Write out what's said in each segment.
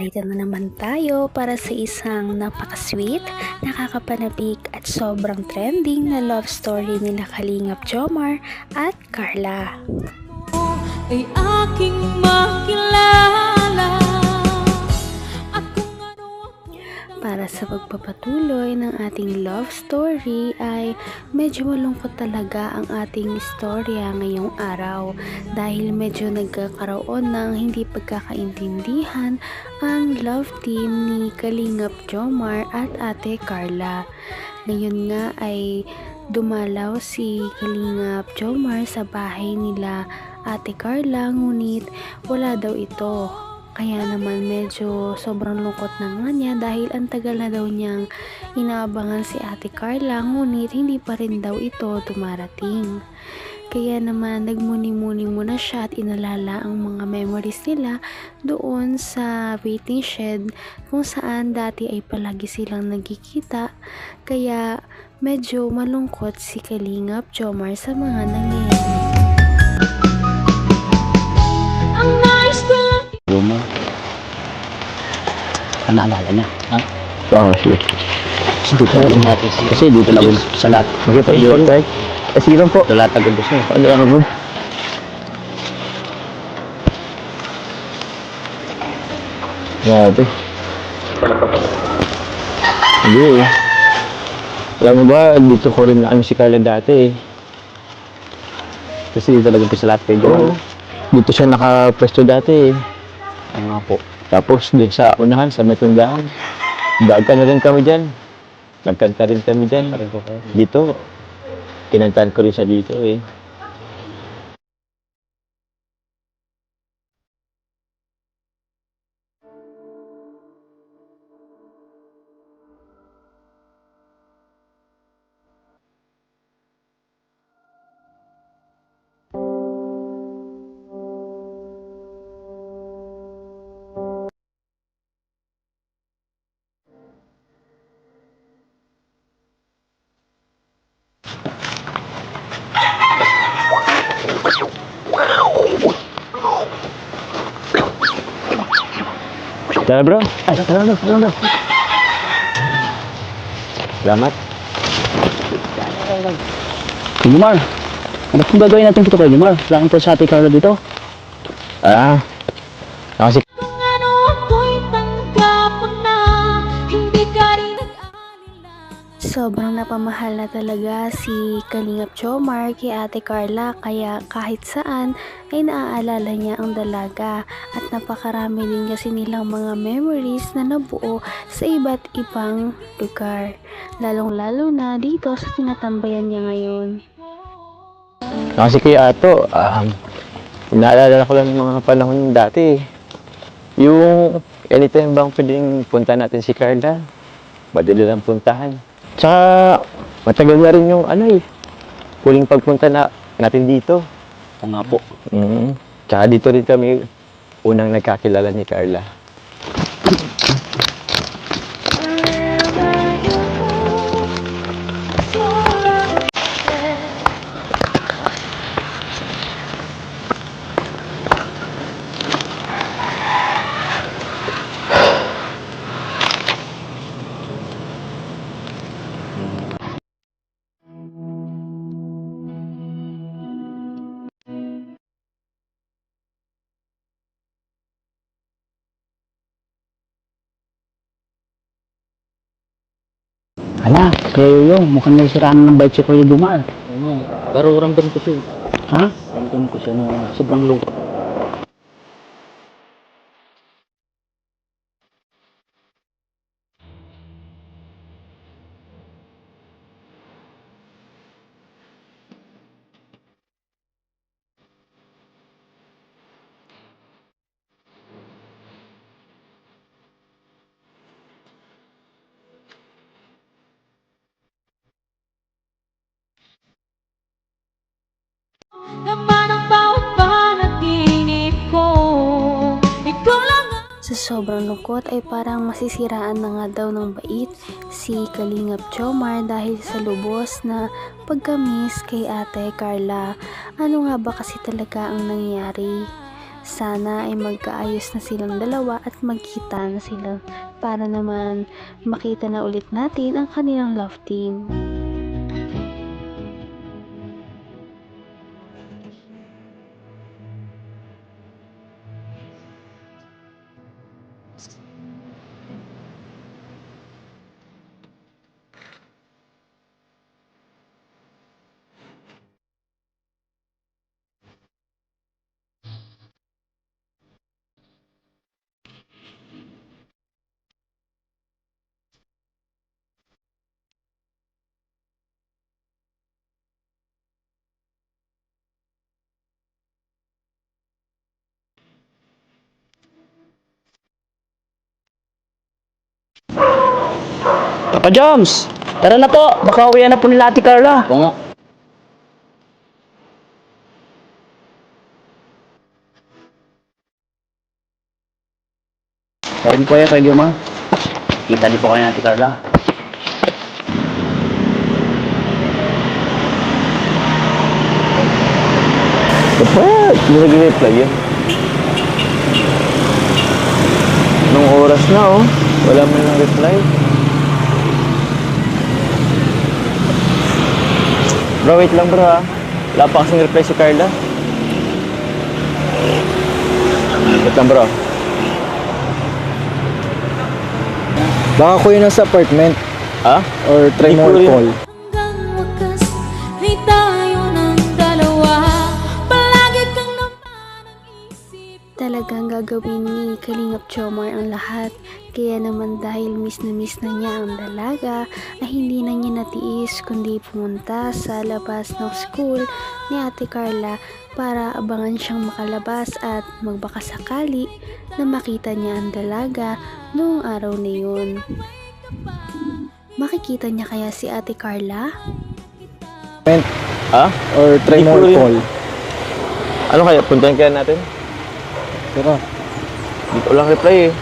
narito na naman tayo para sa isang napaka-sweet, nakakapanabik at sobrang trending na love story nila Kalingap Jomar at Carla. Ay aking makilala. Para sa pagpapatuloy ng ating love story ay medyo malungkot talaga ang ating istorya ngayong araw dahil medyo nagkakaroon ng hindi pagkakaintindihan ang love team ni Kalingap Jomar at Ate Carla. Ngayon nga ay dumalaw si Kalingap Jomar sa bahay nila Ate Carla, ngunit wala daw ito. Kaya naman medyo sobrang lungkot na nga niya dahil ang tagal na daw niyang inaabangan si Ate Carla, ngunit hindi pa rin daw ito dumarating. Kaya naman nagmuni-muni muna siya at inalala ang mga memories nila doon sa waiting shed kung saan dati ay palagi silang nagkikita. Kaya medyo malungkot si Kalingap Jomar sa mga nangyayari. Roma. Naalala na, ha? Oo, sige. Kasi dito lang sa lahat. Okay po, yun. Sige lang po. Sa lahat ang gusto niyo. Ano mo? Grabe. Hindi eh. Alam mo ba, dito ko rin na si Carla dati eh. Kasi dito lang sa lahat kayo. Dito siya nakapwesto dati eh. Nga po. Tapos din sa unahan, sa may tundahan. Dagan na rin kami dyan. Nagkanta rin kami dyan. Dito. Kinantahan ko rin siya dito eh. Tara bro. Ay, tara bro. Salamat. Jomar, ano kung gagawin natin dito kay Jomar? Wala kang sa Ate Carla dito? Kasi Sobrang napamahal na talaga si Kalingap Jomar kay Ate Carla, kaya kahit saan ay naaalala niya ang dalaga at napakarami din kasi nilang mga memories na nabuo sa iba't ibang lugar, lalong-lalo na dito sa tinatambayan niya ngayon. Kasi kay Ato, naalala ko lang yung mga panahon dati. Yung anytime bang pwedeng punta natin si Carla, madali lang puntahan. Tsaka matagal na rin yung huling pagpunta natin dito. Oo nga po. Tsaka dito rin kami unang nagkakilala ni Carla. Hala, kayo yung mukhang nasiraan ng bike si Kuya Jomar. Pero ramdam ko siya. Ha? Ramdam ko siya na sobrang lungkot. Naman ang bawat panaginip ko. Ikaw lang ang Sa sobrang lungkot ay parang masisiraan na nga daw ng bait si Kalingap Jomar dahil sa lubos na pagkamis kay Ate Carla. Ano nga ba kasi talaga ang nangyari? Sana ay magkaayos na silang dalawa at magkita na sila para naman makita na ulit natin ang kanilang love team. Papa Joms! Tara na po! Baka uwian na po nila Ate Carla. Oo nga. Kain po kay Jomar. Kita niyo po kayo Ate Carla. Dapat, hindi nag-reply yan. Nung oras na oh, wala man lang reply. Bro, wait lang bro ha. Wala pa kasing reply si Carla. Wait lang bro. Baka ko yun nasa apartment Ha? or try Hindi mo ko rin. call. Hanggang wakas ay tayo ng dalawa. Palagi kang naman ang isip. Talagang gagawin ni Kalingap Jomar ang lahat. Kaya naman dahil miss na niya ang dalaga, ay hindi na niya natiis kundi pumunta sa labas ng school ni Ate Carla para abangan siyang makalabas at magbakasakali na makita niya ang dalaga noong araw na yun. Makikita niya kaya si Ate Carla? Ha? Or try Hindi mo ko rin. call. Ano kaya? Puntahan kaya natin? Tara. Hindi ko lang reply eh.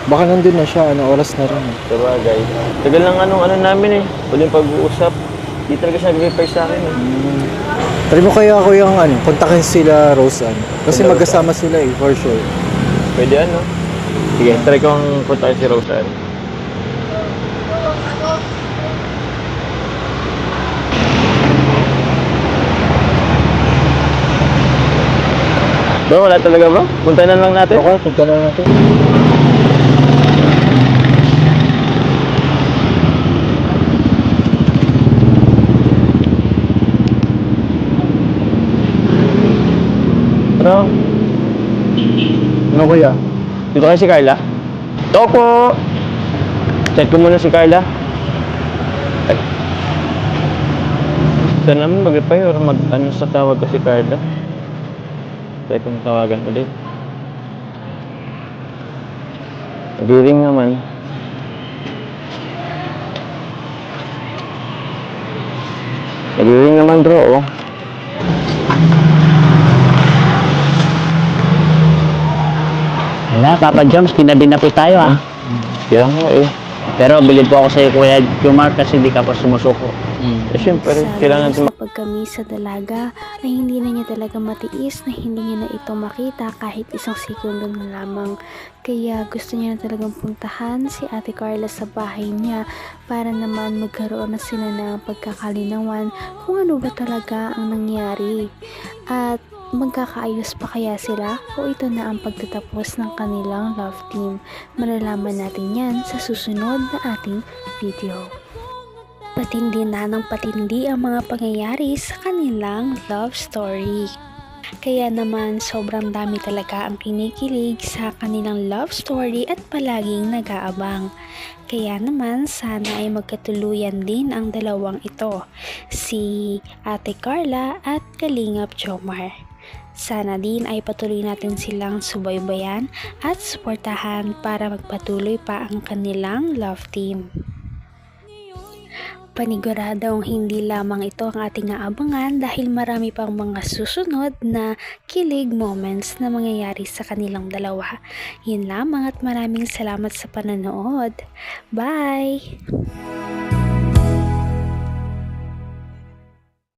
Baka nandun na siya, oras na rin. Sabagay. Tagal lang ano namin eh. Huling pag-uusap. Di talaga siya nag-reply sa akin eh. Try mo kaya ako yung kontakin sila Roseanne. Kasi Sila magkasama sila eh, for sure. Pwede ano? Sige, try ko ang kontakin si Roseanne. Bro, wala talaga bro? Puntahan na lang natin? Okay, punta na natin. Ano? Ano kuya? Dito kayo si Carla? Ito po! Chat ko muna si Carla. Ay. Saan naman mag-reply or mag-ano sa tawag ko si Carla? Try kong tawagan ulit. Nag-ring naman. Nag-ring naman bro oh. Wala, Papa Joms, kinabi na po tayo ha. Kaya nga eh. Pero bilib po ako sa iyo Kuya Jomar kasi di ka pa sumusuko. Eh syempre, Sabi kailangan niya natin sa pagkami sa dalaga ay hindi na niya talaga matiis na hindi niya na ito makita kahit isang segundo na lamang. Kaya gusto niya na talagang puntahan si Ate Carla sa bahay niya para naman magkaroon na sila ng pagkakalinawan kung ano ba talaga ang nangyari. At magkakaayos pa kaya sila o ito na ang pagtatapos ng kanilang love team? Malalaman natin yan sa susunod na ating video. Patindi na ng patindi ang mga pangyayari sa kanilang love story. Kaya naman sobrang dami talaga ang kinikilig sa kanilang love story at palaging nag-aabang. Kaya naman sana ay magkatuluyan din ang dalawang ito, si Ate Carla at Kalingap Jomar. Sana din ay patuloy natin silang subaybayan at suportahan para magpatuloy pa ang kanilang love team. Paniguradong hindi lamang ito ang ating aabangan dahil marami pang mga susunod na kilig moments na mangyayari sa kanilang dalawa. Yun lamang at maraming salamat sa panonood. Bye!